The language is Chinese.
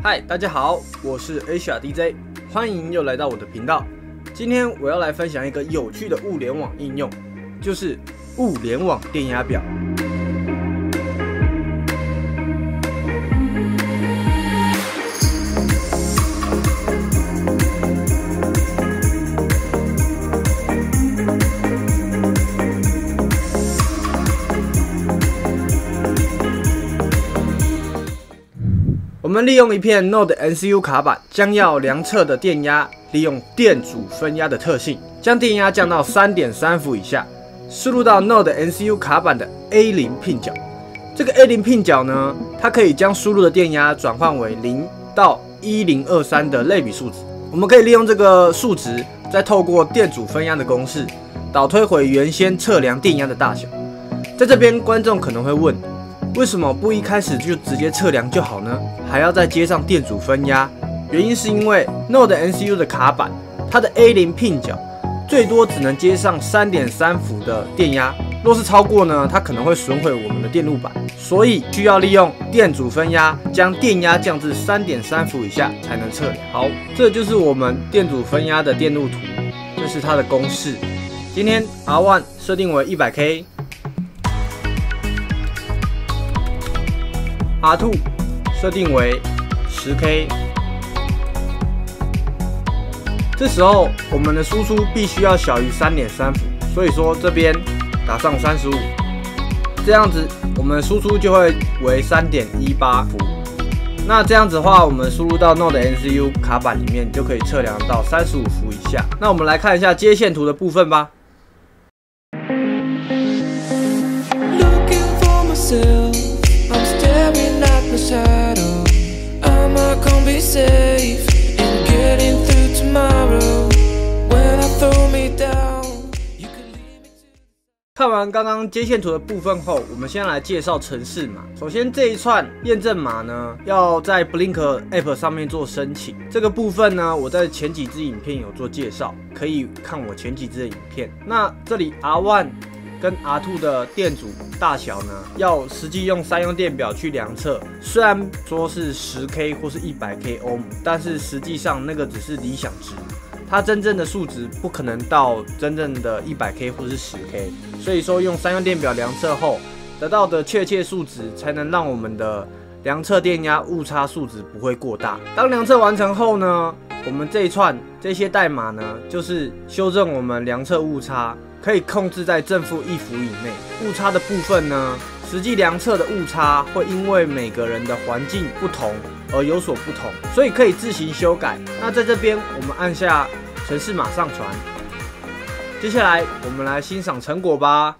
嗨，大家好，我是 Asia DJ， 欢迎又来到我的频道。今天我要来分享一个有趣的物联网应用，就是物联网电压表。我们利用一片 Node MCU 卡板，将要量测的电压利用电阻分压的特性，将电压降到 3.3 伏以下，输入到 Node MCU 卡板的 A0 pin 角。这个 A0 pin 角呢，它可以将输入的电压转换为0到1023的类比数值。我们可以利用这个数值，再透过电阻分压的公式，导推回原先测量电压的大小。在这边，观众可能会问，为什么不一开始就直接测量就好呢？还要再接上电阻分压？原因是因为 Node MCU 的卡板，它的 A0 pin 角最多只能接上 3.3 伏的电压，若是超过呢，它可能会损毁我们的电路板，所以需要利用电阻分压将电压降至 3.3 伏以下才能测量。好，这就是我们电阻分压的电路图，这是它的公式。今天 R1 设定为 100K。R2 设定为 10K， 这时候我们的输出必须要小于 3.3 伏，所以说这边打上35，这样子我们输出就会为 3.18 伏。那这样子的话，我们输入到 Node MCU 卡板里面就可以测量到35伏以下。那我们来看一下接线图的部分吧。I'm not gonna be safe in getting through tomorrow. When I throw me down, you can leave me. 看完刚刚接线图的部分后，我们先来介绍程式码。首先这一串验证码呢，要在 Blink App 上面做申请。这个部分呢，我在前几支影片有做介绍，可以看我前几支的影片。那这里 R1 跟 R2 的电阻大小呢，要实际用3用电表去量测。虽然说是 10K 或是 100K 欧姆，但是实际上那个只是理想值，它真正的数值不可能到真正的 100K 或是 10K。所以说用3用电表量测后得到的确切数值，才能让我们的量测电压误差数值不会过大。当量测完成后呢，我们这一串这些代码呢，就是修正我们量测误差。可以控制在正负1伏以内。误差的部分呢，实际量测的误差会因为每个人的环境不同而有所不同，所以可以自行修改。那在这边我们按下程式码上传，接下来我们来欣赏成果吧。